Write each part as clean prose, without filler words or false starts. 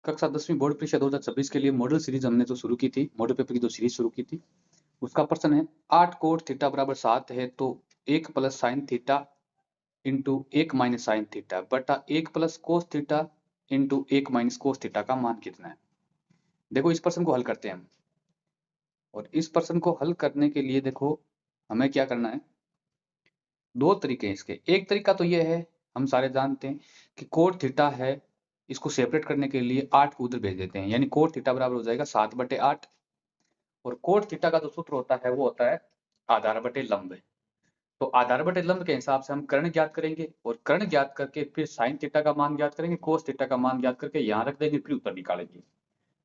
कक्षा 10वीं बोर्ड परीक्षा 2026 के लिए मॉडल सीरीज हमने जो शुरू की थी, मॉडल पेपर की जो सीरीज शुरू की थी, उसका प्रश्न है 8 कोट थीटा बराबर 7 है तो 1 plus sine theta into 1 minus sine theta बटा 1 plus cos theta into 1 minus cos theta का मान कितना है। देखो इस प्रश्न को हल करते हैं हम, और इस प्रश्न को हल करने के लिए देखो हमें क्या करना है। दो तरीके हैं इसके। एक तरीका तो ये है, हम सारे जानते हैं कि कोट थीटा है, इसको सेपरेट करने के लिए 8 को उधर भेज देते हैं, यानी कोट थीटा बराबर हो जाएगा 7/8। और कोट थीटा का जो सूत्र होता है वो होता है आधार बटे लंब। तो आधार बटे लंब के हिसाब से हम कर्ण ज्ञात करेंगे, और कर्ण ज्ञात करके फिर साइन थीटा का मान ज्ञात करेंगे, कोस थीटा का मान ज्ञात करके यहाँ रख देंगे, फिर उत्तर निकालेंगे।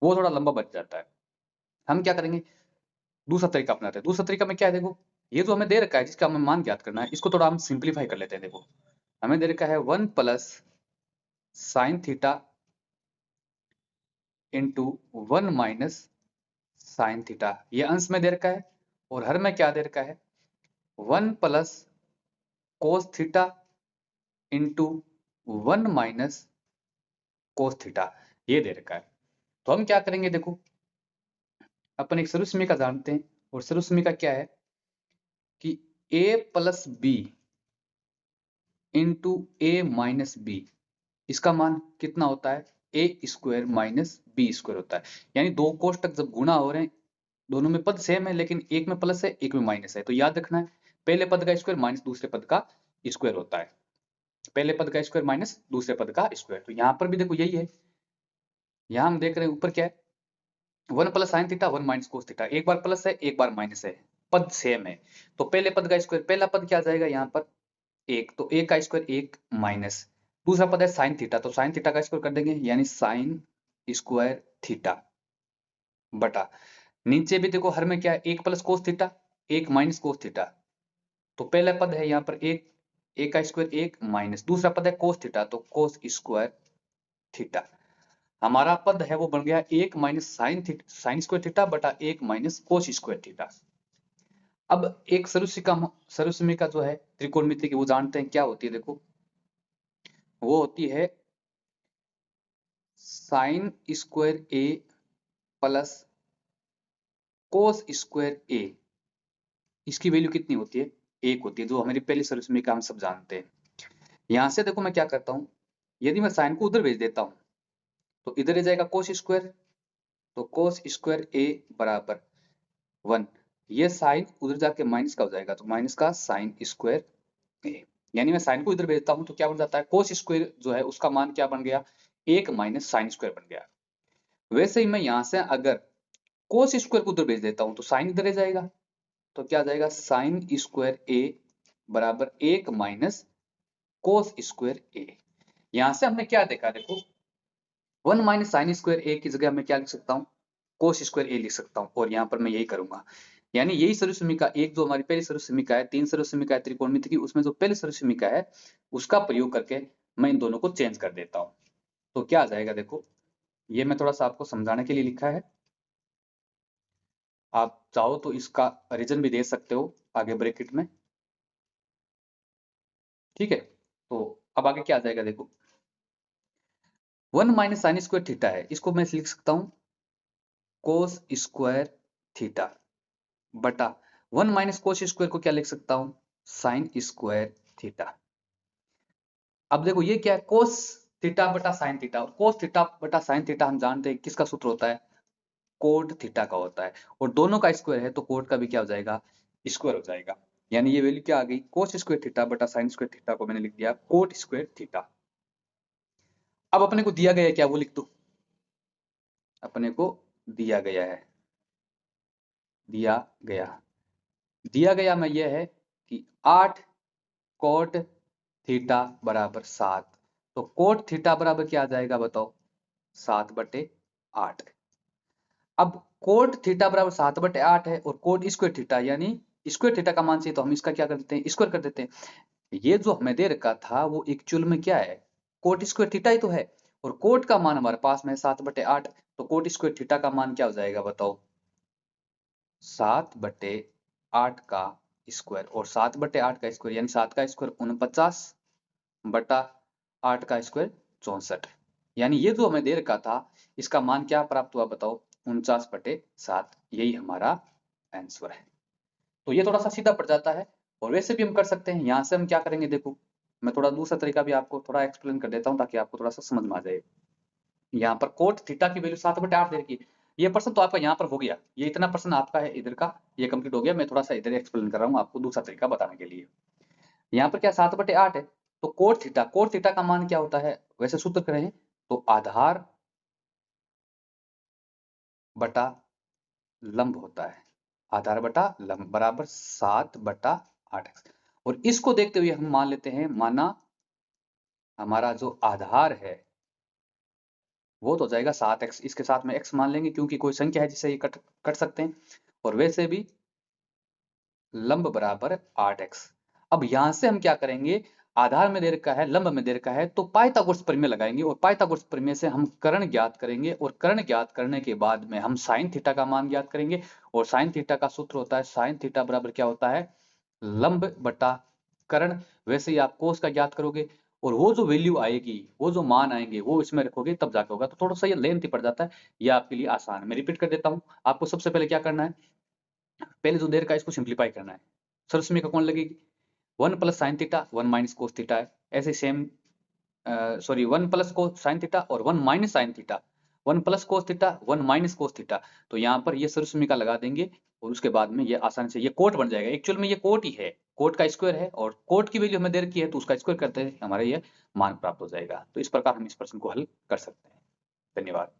वो थोड़ा लंबा बच जाता है। हम क्या करेंगे, दूसरा तरीका अपनाते हैं। दूसरा तरीका में क्या है, देखो ये जो हमें दे रखा है जिसका हमें मान ज्ञात करना है, इसको थोड़ा हम सिंप्लीफाई कर लेते हैं। देखो हमें दे रखा है 1 plus sine theta into 1 minus sine theta, ये अंश में दे रखा है। और हर में क्या दे रखा है, 1 plus cos theta into 1 minus cos theta, ये दे रखा है। तो हम क्या करेंगे, देखो अपन एक सर्वसमीका जानते हैं, और सर्वसमीका क्या है कि a plus B into A minus B, इसका मान कितना होता है, A square minus B square होता है। यानी दो कोष्टक जब गुणा हो रहे हैं, दोनों में पद सेम है लेकिन एक में प्लस है एक में माइनस है, तो याद रखना है पहले पद का स्क्वायर माइनस दूसरे पद का स्क्वायर होता है। पहले पद का स्क्वायर माइनस दूसरे पद का स्क्वायर। तो यहाँ पर भी देखो यही है। यहाँ हम देख रहे हैं ऊपर क्या है, 1 plus sine theta 1 minus cos theta, एक बार प्लस है एक बार माइनस है, पद सेम है। तो पहले पद का स्क्वायर, पहला पद क्या आ जाएगा यहाँ पर एक, तो एक का स्क्वायर एक माइनस दूसरा पद है साइन थीटा, तो साइन थीटा का स्क्वायर कर देंगे यानी साइन स्क्वायर थीटा बटा, नीचे भी देखो हर में क्या है, एक प्लस कोस थीटा एक माइनस कोस थीटा। तो पहला पद है यहाँ पर एक, एक का स्क्वायर एक माइनस दूसरा पद है कोस थीटा, तो कोस स्क्वायर थीटा। हमारा पद है वो बन गया एक minus sine theta, sine square theta बटा एक माइनस कोस स्क्वायर थीटा। अब एक सर्वसमीका जो है त्रिकोणमिति की, वो जानते हैं क्या होती है। देखो वो होती है साइन स्क्वायर ए प्लस कोस स्क्वायर ए, इसकी वैल्यू कितनी होती है, एक होती है, जो हमारी पहली सर्वसमीका हम सब जानते हैं। यहां से देखो मैं क्या करता हूं, यदि मैं साइन को उधर भेज देता हूं तो इधर आ जाएगा कोस स्क्वायर, तो कोस स्क्वायर ए बराबर 1, ये साइन उधर जाके माइनस का हो जाएगा, तो माइनस का साइन स्क्वायर ए। यानी मैं साइन को इधर भेजता हूं तो क्या बन जाता है, कोस स्क्वायर जो है उसका मान क्या बन गया, एक माइनस साइन स्क्वायर बन गया। वैसे ही मैं यहां से अगर कोस स्क्वायर को उधर भेज देता हूं तो साइन इधर आ जाएगा, तो क्या आ जाएगा साइन स्क्वायर ए बराबर एक माइनस कोस स्क्वायर ए। यहां से हमने क्या देखा, देखो 1 माइनस साइन स्क्वायर ए की जगह मैं क्या लिख सकता हूँ, कोस स्क्वायर ए लिख सकता हूँ, और यहाँ पर मैं यही करूंगा। यानी यही सर्वसमीका एक जो हमारी पहली सर्वसमीका है, तीन सर्वसमीका है त्रिकोणमिति की, उसमें जो पहली सर्वसमीका है उसका प्रयोग करके मैं इन दोनों को चेंज कर देता हूँ। तो क्या आ जाएगा, देखो ये मैं थोड़ा सा आपको समझाने के लिए लिखा है, आप चाहो तो इसका रीजन भी दे सकते हो आगे ब्रैकेट में, ठीक है। तो अब आगे क्या आ जाएगा, देखो 1 माइनस साइन स्क्वायर थीटा है, इसको मैं लिख सकता हूँ कोस स्क्वायर थीटा बटा 1 माइनस कोस स्क्वायर को क्या लिख सकता हूं, साइन स्क्वायर थीटा। अब देखो ये क्या है, कोस थीटा बटा साइन थीटा, और कोस थीटा बटा साइन थीटा हम जानते हैं किसका सूत्र होता है, कोट थीटा का होता है, और दोनों का स्क्वायर है तो कोट का भी क्या हो जाएगा, स्क्वायर हो जाएगा। यानी ये वैल्यू क्या आ गई, कोस स्क्वायर थीटा बटा साइन स्क्वायर थीटा को मैंने लिख दिया कोट स्क्वायर थीटा। अब अपने को दिया गया है क्या, वो लिख दो, अपने को दिया गया है, दिया गया, दिया गया में यह है कि 8 कोट थीटा बराबर 7, तो कोट थीटा बराबर क्या आ जाएगा बताओ, 7/8। अब कोट थीटा बराबर 7/8 है, और कोट स्क्वायर थीटा यानी स्क्वायर थीटा का मान चाहिए, तो हम इसका क्या कर देते हैं, स्क्वायर कर देते हैं। ये जो हमें दे रखा था वो एक्चुअल में क्या है, कोट स्क्वायर थीटा ही तो है, और कोट का मान हमारे पास में है 7/8, तो कोट स्क्वायर थीटा का मान क्या हो जाएगा बताओ, 7/8 का स्क्वायर, और 7/8 का स्क्वायर यानी 7 का स्क्वायर 49 बटा 8 का स्क्वायर 64, यानी ये जो हमें दे रखा था इसका मान क्या प्राप्त हुआ बताओ, 49/7। यही हमारा आंसर है। तो ये थोड़ा सा सीधा पड़ जाता है, और वैसे भी हम कर सकते हैं। यहाँ से हम क्या करेंगे, देखो मैं थोड़ा दूसरा तरीका भी आपको थोड़ा एक्सप्लेन कर देता हूँ ताकि आपको थोड़ा सा समझ में आ जाए। यहाँ पर कोट थीटा की वैल्यू 7/8 दे रखी है। ये पर्सन तो आपका यहाँ पर हो गया, ये इतना पर्सन आपका है इधर का, ये कंप्लीट हो गया। मैं थोड़ा सा इधर एक्सप्लेन कर रहा हूँ आपको दूसरा तरीका बताने के लिए। यहाँ पर क्या 7/8 है, तो कोट थीटा का मान क्या होता है, वैसे सूत्र करें तो आधार बटा लंब होता है। आधार बटा लंब बराबर 7/8x। और इसको देखते हुए हम मान लेते हैं, माना हमारा जो आधार है वो तो हो जाएगा 7x, इसके साथ में x मान लेंगे क्योंकि कोई संख्या है जिससे ये कट कट सकते हैं। और वैसे भी लंब बराबर 8x। अब यहां से हम क्या करेंगे, आधार में दे रखा है, लंब में दे रखा है, तो पाइथागोरस प्रमेय लगाएंगे, और पाइथागोरस प्रमेय से हम कर्ण ज्ञात करेंगे, और कर्ण ज्ञात करने के बाद में हम साइन थीटा का मान ज्ञात करेंगे। और साइन थीटा का सूत्र होता है, साइन थीटा बराबर क्या होता है, लंब बटा कर्ण। वैसे ही आप कोस का ज्ञात करोगे, और वो जो वैल्यू आएगी, वो जो मान आएंगे वो इसमें रखोगे तब जाके होगा। तो थोड़ा सा ये लेंथी पड़ जाता है, ये आपके लिए आसान है। मैं रिपीट कर देता हूँ, आपको सबसे पहले क्या करना है, पहले जो देर का इसको सिंप्लीफाई करना है। सरस्मी का कौन लगेगी, 1 + sin θ 1 - cos θ है। ऐसे सेम सॉरी 1 + cos sin θ और 1 - sin θ, 1 + cos θ 1 - cos θ। तो यहाँ पर ये सरस्मी का लगा देंगे, और उसके बाद में ये आसानी से ये कोट बन जाएगा। एक्चुअल में ये कोट ही है, कोट का स्क्वायर है, और कोट की वैल्यू हमें दे रखी है तो उसका स्क्वायर करते हैं हमारा ये मान प्राप्त हो जाएगा। तो इस प्रकार हम इस प्रश्न को हल कर सकते हैं। धन्यवाद।